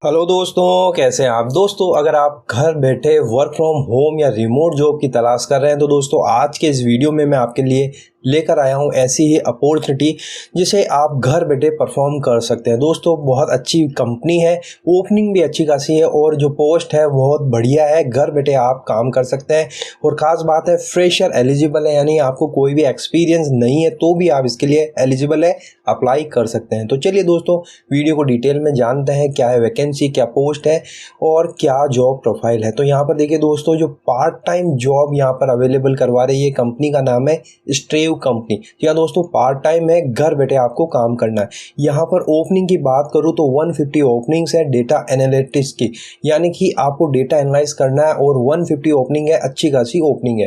Hello दोस्तों, कैसे हैं आप। दोस्तों, अगर आप घर बैठे वर्क फ्रॉम होम या रिमोट जॉब की तलाश कर रहे हैं तो दोस्तों आज के इस वीडियो में मैं आपके लिए लेकर आया हूं ऐसी ही अपॉर्चुनिटी जिसे आप घर बैठे परफॉर्म कर सकते हैं। दोस्तों, बहुत अच्छी कंपनी है, ओपनिंग भी अच्छी खासी है और जो पोस्ट है बहुत बढ़िया है। घर बैठे आप काम कर सकते हैं और ख़ास बात है फ्रेशर एलिजिबल है, यानी आपको कोई भी एक्सपीरियंस नहीं है तो भी आप इसके लिए एलिजिबल है, अप्लाई कर सकते हैं। तो चलिए दोस्तों, वीडियो को डिटेल में जानते हैं क्या है वैकेंसी, क्या पोस्ट है और क्या जॉब प्रोफाइल है। तो यहाँ पर देखिए दोस्तों, जो पार्ट टाइम जॉब यहाँ पर अवेलेबल करवा रही है कंपनी का नाम है स्ट्रेव कंपनी। तो दोस्तों पार्ट टाइम है, घर बैठे आपको काम करना है। यहाँ पर ओपनिंग की बात करूँ तो 150 ओपनिंग्स है डेटा एनालिटिक्स की, यानी कि आपको डेटा एनालाइज करना है और 150 ओपनिंग है, अच्छी खासी ओपनिंग है।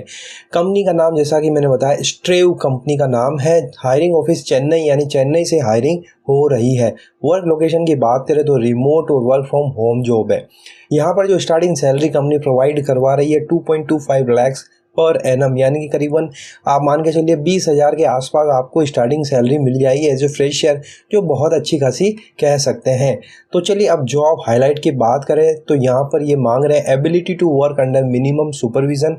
कंपनी का नाम जैसा कि मैंने बताया स्ट्रेव कंपनी का नाम है। हायरिंग ऑफिस चेन्नई, यानी चेन्नई से हायरिंग हो रही है। वर्क लोकेशन की बात करें तो रिमोट और वर्क फ्रॉम होम जॉब है। यहाँ पर जो स्टार्टिंग सैलरी कंपनी प्रोवाइड करवा रही है 2.25 लाख पर एनम, यानी कि करीबन आप मान के चलिए 20,000 के आसपास आपको स्टार्टिंग सैलरी मिल जाएगी एज ए फ्रेशर, जो बहुत अच्छी खासी कह सकते हैं। तो चलिए अब जॉब हाईलाइट की बात करें तो यहाँ पर ये मांग रहे हैं ability to work under minimum supervision,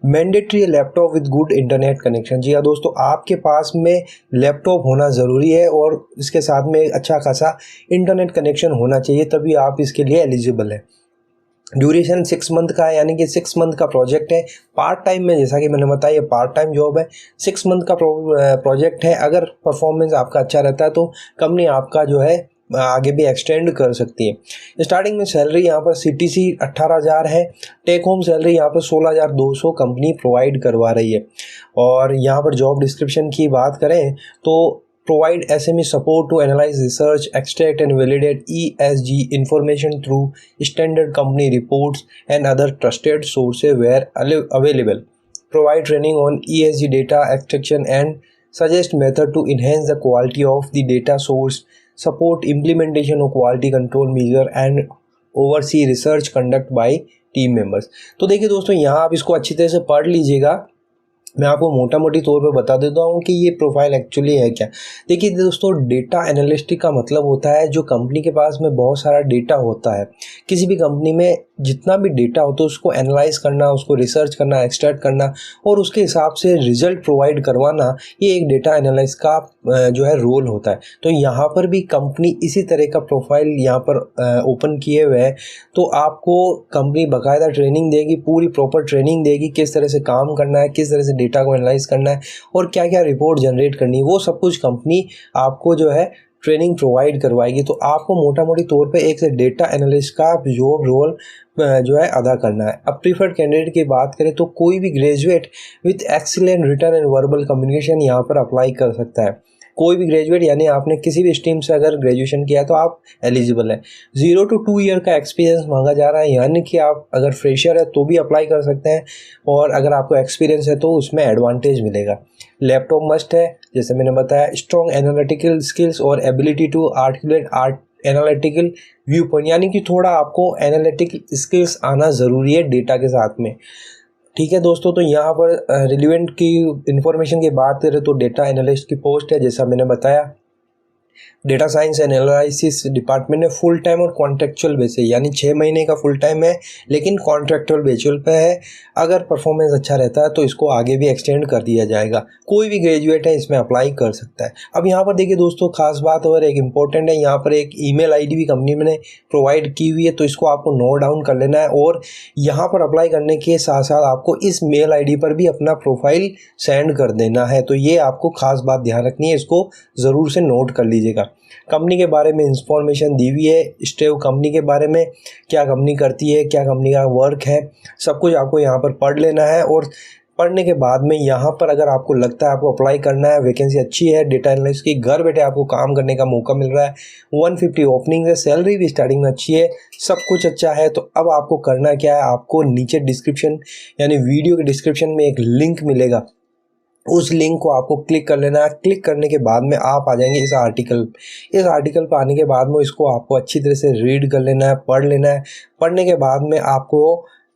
mandatory laptop with good internet connection. जी हाँ दोस्तों, आपके पास में लैपटॉप होना ज़रूरी है और इसके साथ में अच्छा खासा इंटरनेट कनेक्शन होना चाहिए, तभी आप इसके लिए एलिजिबल है। ड्यूरेशन 6 मंथ का है, यानी कि 6 मंथ का प्रोजेक्ट है। पार्ट टाइम में जैसा कि मैंने बताया ये पार्ट टाइम जॉब है, 6 मंथ का प्रोजेक्ट है। अगर परफॉर्मेंस आपका अच्छा रहता है तो कंपनी आपका जो है आगे भी एक्सटेंड कर सकती है। स्टार्टिंग में सैलरी यहाँ पर CTC 18,000 है। टेक होम सैलरी यहाँ पर 16,200 कंपनी प्रोवाइड करवा रही है। और यहाँ पर जॉब डिस्क्रिप्शन की बात करें तो provide SME support to analyze research, extract and validate ESG information through standard company reports and other trusted sources where available. Provide training on ESG data extraction and suggest method to enhance the quality of the data source. Support implementation of quality control measure and oversee research conduct by team members. तो देखिए दोस्तों, यहाँ आप इसको अच्छी तरह से पढ़ लीजिएगा। मैं आपको मोटा मोटी तौर पे बता देता हूँ कि ये प्रोफाइल एक्चुअली है क्या। देखिए दोस्तों, डेटा एनालिस्ट का मतलब होता है जो कंपनी के पास में बहुत सारा डेटा होता है। किसी भी कंपनी में जितना भी डेटा होता है उसको एनालाइज करना, उसको रिसर्च करना, एक्सट्रैक्ट करना और उसके हिसाब से रिजल्ट प्रोवाइड करवाना, ये एक डेटा एनालिस्ट का जो है रोल होता है। तो यहाँ पर भी कंपनी इसी तरह का प्रोफाइल यहाँ पर ओपन किए हुए है। तो आपको कंपनी बाकायदा ट्रेनिंग देगी, पूरी प्रॉपर ट्रेनिंग देगी, किस तरह से काम करना है, किस तरह से डेटा को एनालाइज करना है और क्या क्या रिपोर्ट जनरेट करनी है, वो सब कुछ कंपनी आपको जो है ट्रेनिंग प्रोवाइड करवाएगी। तो आपको मोटा मोटी तौर पे एक डेटा एनालिस्ट का जॉब रोल जो है अदा करना है। अब प्रीफर्ड कैंडिडेट की बात करें तो कोई भी graduate with excellent written and verbal communication यहाँ पर अप्लाई कर सकता है। कोई भी ग्रेजुएट, यानी आपने किसी भी स्ट्रीम से अगर ग्रेजुएशन किया तो आप एलिजिबल है। 0 to 2 ईयर का एक्सपीरियंस मांगा जा रहा है, यानी कि आप अगर फ्रेशर है तो भी अप्लाई कर सकते हैं और अगर आपको एक्सपीरियंस है तो उसमें एडवांटेज मिलेगा। लैपटॉप मस्ट है, जैसे मैंने बताया। स्ट्रॉन्ग एनालिटिकल स्किल्स और ability to articulate analytical view point, यानी कि थोड़ा आपको एनालिटिकल स्किल्स आना ज़रूरी है डेटा के साथ में। ठीक है दोस्तों, तो यहाँ पर रिलेवेंट की इंफॉर्मेशन की बात करें तो डेटा एनालिस्ट की पोस्ट है, जैसा मैंने बताया। Data science and analysis department में फुल टाइम और कॉन्ट्रेक्चुअल बेसिस, यानी 6 महीने का फुल टाइम है लेकिन कॉन्ट्रेक्चुअल बेसिस पे है। अगर परफॉर्मेंस अच्छा रहता है तो इसको आगे भी एक्सटेंड कर दिया जाएगा। कोई भी ग्रेजुएट है इसमें अप्लाई कर सकता है। अब यहाँ पर देखिए दोस्तों, खास बात और एक इम्पॉर्टेंट है, यहाँ पर एक ईमेल आईडी भी कंपनी ने प्रोवाइड की हुई है, तो इसको आपको नोट डाउन कर लेना है और यहाँ पर अप्लाई करने के साथ साथ आपको इस मेल आईडी पर भी अपना प्रोफाइल सेंड कर देना है। तो ये आपको खास बात ध्यान रखनी है, इसको ज़रूर से नोट कर लीजिएगा। कंपनी के बारे में इंफॉर्मेशन दी हुई है, स्ट्रेव कंपनी के बारे में, क्या कंपनी करती है, क्या कंपनी का वर्क है, सब कुछ आपको यहाँ पर पढ़ लेना है। और पढ़ने के बाद में यहाँ पर अगर आपको लगता है आपको अप्लाई करना है, वैकेंसी अच्छी है, डेटा एनालिस्ट की, घर बैठे आपको काम करने का मौका मिल रहा है, 150 ओपनिंग है, सैलरी भी स्टार्टिंग में अच्छी है, सब कुछ अच्छा है, तो अब आपको करना क्या है, आपको नीचे डिस्क्रिप्शन यानी वीडियो के डिस्क्रिप्शन में एक लिंक मिलेगा, उस लिंक को आपको क्लिक कर लेना है। क्लिक करने के बाद में आप आ जाएंगे इस आर्टिकल पर आने के बाद में इसको आपको अच्छी तरह से रीड कर लेना है, पढ़ लेना है। पढ़ने के बाद में आपको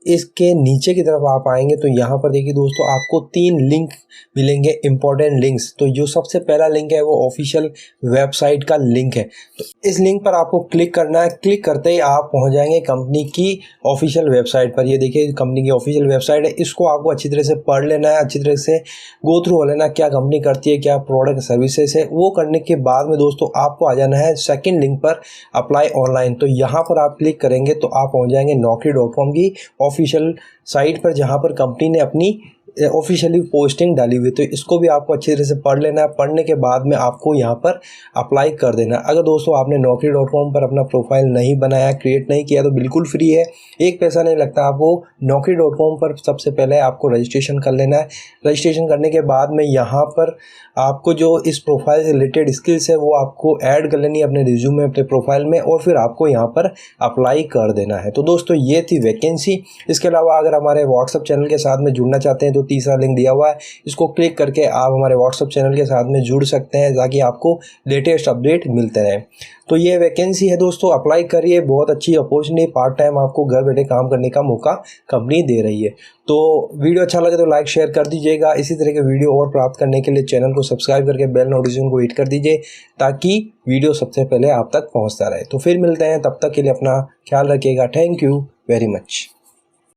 इसके नीचे की तरफ आप आएंगे तो यहाँ पर देखिए दोस्तों आपको 3 लिंक मिलेंगे, इंपॉर्टेंट लिंक्स। तो जो सबसे पहला लिंक है वो ऑफिशियल वेबसाइट का लिंक है। तो इस लिंक पर आपको क्लिक करना है। क्लिक करते ही आप पहुँच जाएंगे कंपनी की ऑफिशियल वेबसाइट पर। ये देखिए कंपनी की ऑफिशियल वेबसाइट है, इसको आपको अच्छी तरह से पढ़ लेना है, अच्छी तरह से गो थ्रू हो लेना, क्या कंपनी करती है, क्या प्रोडक्ट सर्विसेज है। वो करने के बाद में दोस्तों आपको आ जाना है सेकंड लिंक पर, अप्लाई ऑनलाइन। तो यहाँ पर आप क्लिक करेंगे तो आप पहुँच जाएंगे naukri.com की ऑफिशियल साइट पर, जहाँ पर कंपनी ने अपनी ऑफिशियली पोस्टिंग डाली हुई। तो इसको भी आपको अच्छी तरह से पढ़ लेना है। पढ़ने के बाद में आपको यहाँ पर अप्लाई कर देना। अगर दोस्तों आपने naukri.com पर अपना प्रोफाइल नहीं बनाया, क्रिएट नहीं किया, तो बिल्कुल फ्री है, एक पैसा नहीं लगता आपको। naukri.com पर सबसे पहले आपको रजिस्ट्रेशन कर लेना है। रजिस्ट्रेशन करने के बाद में यहाँ पर आपको जो इस प्रोफाइल से रिलेटेड स्किल्स है वो आपको ऐड कर लेनी है अपने रिज्यूम में, अपने प्रोफाइल में, और फिर आपको यहाँ पर अप्लाई कर देना है। तो दोस्तों ये थी वैकेंसी। इसके अलावा अगर हमारे व्हाट्सअप चैनल के साथ में जुड़ना चाहते हैं तो तीसरा लिंक दिया हुआ है, इसको क्लिक करके आप हमारे व्हाट्सअप चैनल के साथ में जुड़ सकते हैं ताकि आपको लेटेस्ट अपडेट मिलते रहें। तो ये वैकेंसी है दोस्तों, अप्लाई करिए। बहुत अच्छी अपॉर्चुनिटी, पार्ट टाइम आपको घर बैठे काम करने का मौका कंपनी दे रही है। तो वीडियो अच्छा लगे तो लाइक शेयर कर दीजिएगा। इसी तरह के वीडियो और प्राप्त करने के लिए चैनल को सब्सक्राइब करके बेल नोटिफिकेशन को हिट कर दीजिए ताकि वीडियो सबसे पहले आप तक पहुंचता रहे। तो फिर मिलते हैं, तब तक के लिए अपना ख्याल रखिएगा। Thank you very much.